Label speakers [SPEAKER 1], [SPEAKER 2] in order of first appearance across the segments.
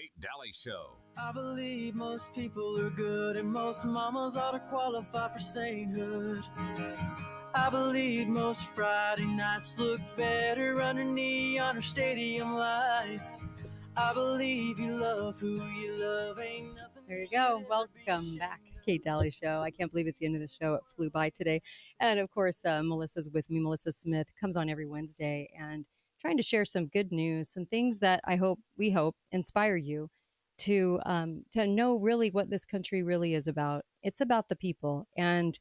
[SPEAKER 1] Kate Daly Show.
[SPEAKER 2] I believe most people are good and most mamas ought to qualify for sainthood. I believe most Friday nights look better under neon or stadium lights. I believe you love who you love. Ain't nothing.
[SPEAKER 3] There you go. Welcome back, Kate Daly Show. I can't believe it's the end of the show. It flew by today. And of course, Melissa's with me. Melissa Smith comes on every Wednesday and trying to share some good news, some things that we hope inspire you to know really what this country really is about. It's about the people, and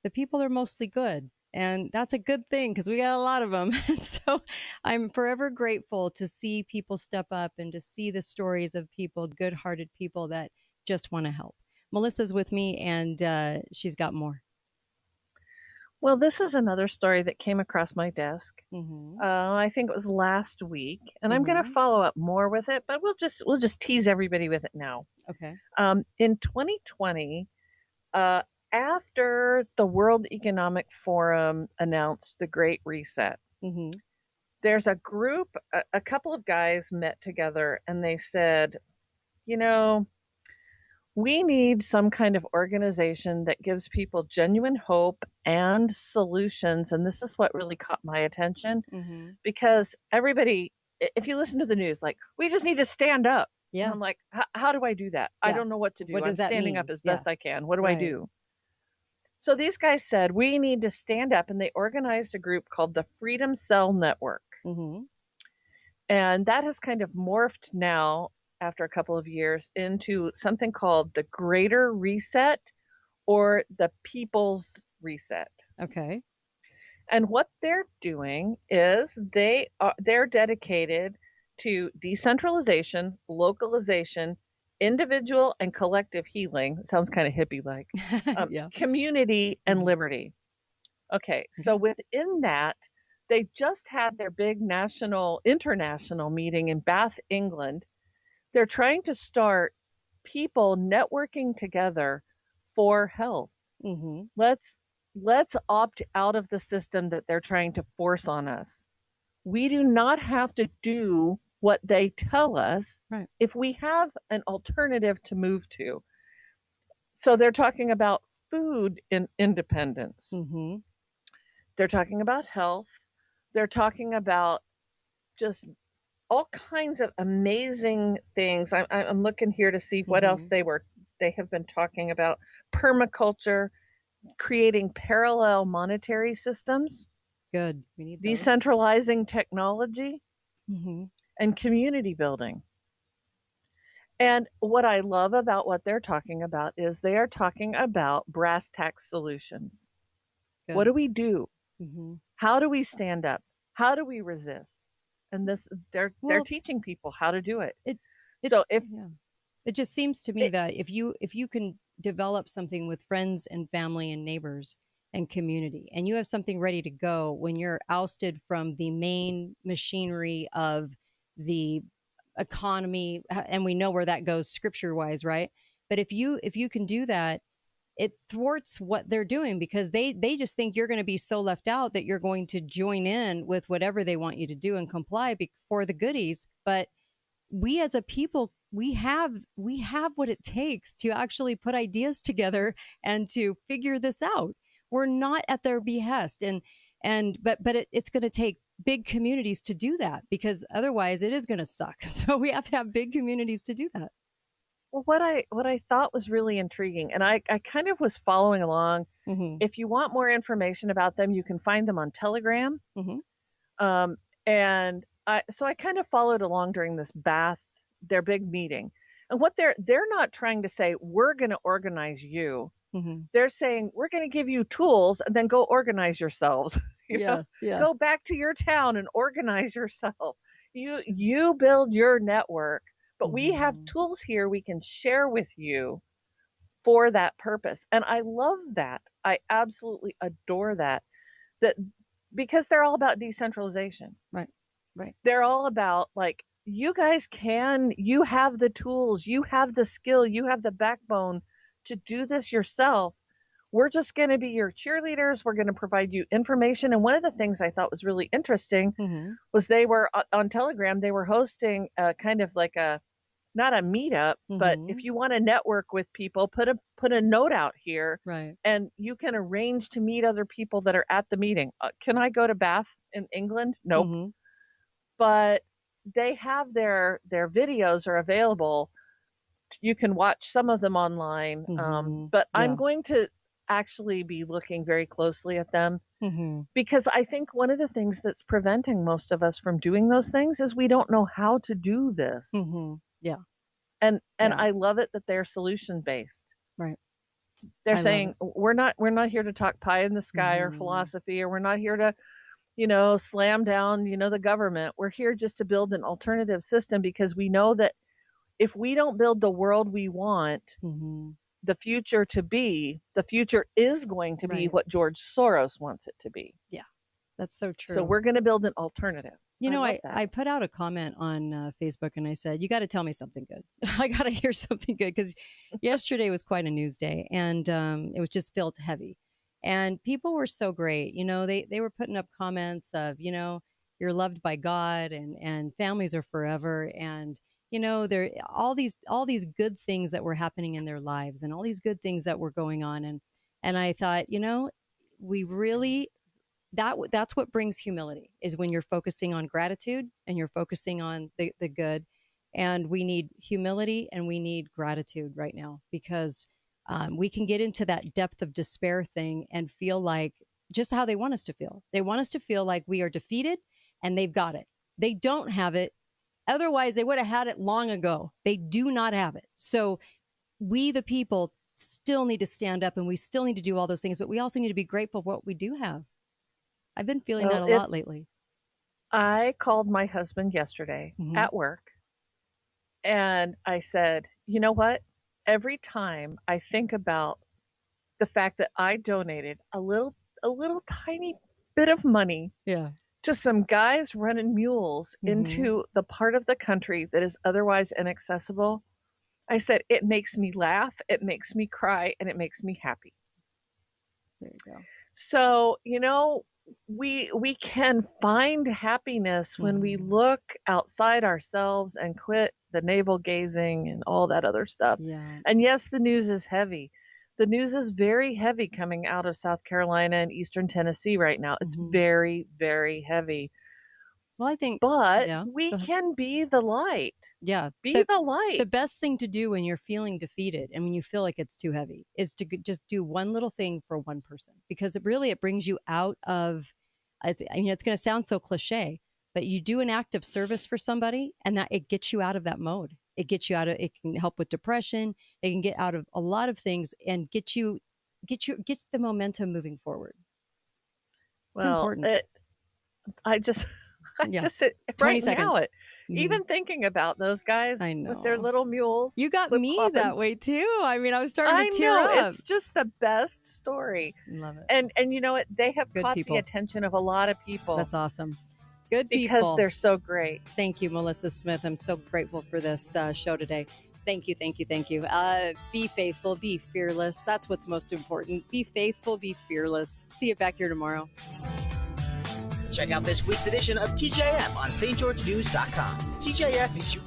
[SPEAKER 3] the people are mostly good. And that's a good thing because we got a lot of them. So I'm forever grateful to see people step up and to see the stories of people, good-hearted people that just want to help. Melissa's with me, and she's got more.
[SPEAKER 4] Well, this is another story that came across my desk.
[SPEAKER 3] Mm-hmm.
[SPEAKER 4] I think it was last week, and I'm
[SPEAKER 3] Mm-hmm.
[SPEAKER 4] going to follow up more with it, but we'll just tease everybody with it now.
[SPEAKER 3] Okay.
[SPEAKER 4] In 2020, after the World Economic Forum announced the Great Reset,
[SPEAKER 3] Mm-hmm.
[SPEAKER 4] there's a group, a couple of guys met together, and they said, we need some kind of organization that gives people genuine hope and solutions. And this is what really caught my attention,
[SPEAKER 3] Mm-hmm.
[SPEAKER 4] because everybody, if you listen to the news, like, we just need to stand up.
[SPEAKER 3] Yeah.
[SPEAKER 4] And I'm like, how do I do that? I don't know what to do.
[SPEAKER 3] What
[SPEAKER 4] I'm
[SPEAKER 3] does that
[SPEAKER 4] standing
[SPEAKER 3] mean?
[SPEAKER 4] up as best I can. What do
[SPEAKER 3] Right.
[SPEAKER 4] I do? So these guys said, we need to stand up. And they organized a group called the Freedom Cell Network.
[SPEAKER 3] Mm-hmm.
[SPEAKER 4] And that has kind of morphed now, after a couple of years, into something called the Greater Reset or the People's Reset.
[SPEAKER 3] Okay.
[SPEAKER 4] And what they're doing is they're dedicated to decentralization, localization, individual and collective healing. Sounds kind of hippie-like.
[SPEAKER 3] Yeah.
[SPEAKER 4] Community and liberty. Okay, so within that, they just had their big international meeting in Bath, England. They're trying to start people networking together for health.
[SPEAKER 3] Mm-hmm.
[SPEAKER 4] Let's opt out of the system that they're trying to force on us. We do not have to do what they tell us,
[SPEAKER 3] right,
[SPEAKER 4] if we have an alternative to move to. So they're talking about food independence.
[SPEAKER 3] Mm-hmm.
[SPEAKER 4] They're talking about health. They're talking about just all kinds of amazing things. I'm looking here to see what else they have been talking about. Permaculture, creating parallel monetary systems.
[SPEAKER 3] Good. We need those.
[SPEAKER 4] Decentralizing technology, and community building. And what I love about what they're talking about is they are talking about brass tacks solutions.
[SPEAKER 3] Good.
[SPEAKER 4] What do we do?
[SPEAKER 3] Mm-hmm.
[SPEAKER 4] How do we stand up? How do we resist? And they're teaching people how to do it. It
[SPEAKER 3] just seems to me that if you can develop something with friends and family and neighbors and community, and you have something ready to go when you're ousted from the main machinery of the economy, and we know where that goes scripture wise, right? But if you can do that, it thwarts what they're doing, because they just think you're going to be so left out that you're going to join in with whatever they want you to do and comply for the goodies. But we as a people, we have what it takes to actually put ideas together and to figure this out. We're not at their behest, but it's going to take big communities to do that, because otherwise it is going to suck. So we have to have big communities to do that.
[SPEAKER 4] Well, what I thought was really intriguing, and I kind of was following along.
[SPEAKER 3] Mm-hmm.
[SPEAKER 4] If you want more information about them, you can find them on Telegram.
[SPEAKER 3] Mm-hmm.
[SPEAKER 4] And so I kind of followed along during this their big meeting. And what they're not trying to say, we're going to organize you.
[SPEAKER 3] Mm-hmm.
[SPEAKER 4] They're saying, we're going to give you tools and then go organize yourselves.
[SPEAKER 3] Yeah.
[SPEAKER 4] Go back to your town and organize yourself. You build your network. But we have tools here we can share with you for that purpose. And I love that. I absolutely adore that because they're all about decentralization.
[SPEAKER 3] Right.
[SPEAKER 4] They're all about, like, you guys you have the tools, you have the skill, you have the backbone to do this yourself. We're just going to be your cheerleaders. We're going to provide you information. And one of the things I thought was really interesting was they were on Telegram. They were hosting kind of like a not a meetup, but if you want to network with people, put a note out here,
[SPEAKER 3] right?
[SPEAKER 4] And you can arrange to meet other people that are at the meeting. Can I go to Bath in England? Nope. But they have their videos are available. You can watch some of them online. But I'm going to actually be looking very closely at them, because I think one of the things that's preventing most of us from doing those things is we don't know how to do this.
[SPEAKER 3] Yeah.
[SPEAKER 4] And I love it that they're solution based.
[SPEAKER 3] Right.
[SPEAKER 4] They're saying we're not here to talk pie in the sky or philosophy, or we're not here to, slam down, the government. We're here just to build an alternative system, because we know that if we don't build the world we want the future is going to be what George Soros wants it to be.
[SPEAKER 3] Yeah, that's so true.
[SPEAKER 4] So we're going to build an alternative.
[SPEAKER 3] I put out a comment on Facebook, and I said, you got to tell me something good. I got to hear something good, because yesterday was quite a news day, and it was just felt heavy. And people were so great. They were putting up comments of, you're loved by God, and families are forever. And, there all these good things that were happening in their lives, and all these good things that were going on. And I thought, we really, that's what brings humility, is when you're focusing on gratitude and you're focusing on the good. And we need humility and we need gratitude right now, because we can get into that depth of despair thing and feel like just how they want us to feel. They want us to feel like we are defeated and they've got it. They don't have it. Otherwise, they would have had it long ago. They do not have it. So we, the people, still need to stand up, and we still need to do all those things, but we also need to be grateful for what we do have. I've been feeling that a lot lately.
[SPEAKER 4] I called my husband yesterday at work, and I said, you know what? Every time I think about the fact that I donated a little tiny bit of money to some guys running mules into the part of the country that is otherwise inaccessible, I said, it makes me laugh, it makes me cry, and it makes me happy.
[SPEAKER 3] There you go.
[SPEAKER 4] So, we can find happiness when we look outside ourselves and quit the navel gazing and all that other stuff.
[SPEAKER 3] Yeah.
[SPEAKER 4] And yes, the news is heavy. The news is very heavy coming out of South Carolina and Eastern Tennessee right now. It's very, very heavy.
[SPEAKER 3] Well, I think,
[SPEAKER 4] but we can be the light.
[SPEAKER 3] Yeah.
[SPEAKER 4] Be the light.
[SPEAKER 3] The best thing to do when you're feeling defeated and when you feel like it's too heavy is to just do one little thing for one person, because it brings you out of, it's going to sound so cliche, but you do an act of service for somebody, and that it gets you out of that mode. It gets you out of, it can help with depression. It can get out of a lot of things and get the momentum moving forward. It's important.
[SPEAKER 4] I just right now, even thinking about those guys with their little mules.
[SPEAKER 3] You got me that way too. I mean, I was starting to tear up.
[SPEAKER 4] It's just the best story.
[SPEAKER 3] Love it.
[SPEAKER 4] And you know what? They have
[SPEAKER 3] Good
[SPEAKER 4] caught
[SPEAKER 3] people.
[SPEAKER 4] the attention of a lot of people.
[SPEAKER 3] That's awesome. Good people.
[SPEAKER 4] Because they're so great.
[SPEAKER 3] Thank you, Melissa Smith. I'm so grateful for this show today. Thank you, thank you, thank you. Be faithful, be fearless. That's what's most important. Be faithful, be fearless. See you back here tomorrow.
[SPEAKER 2] Check out this week's edition of TJF on stgeorgenews.com. TJF is your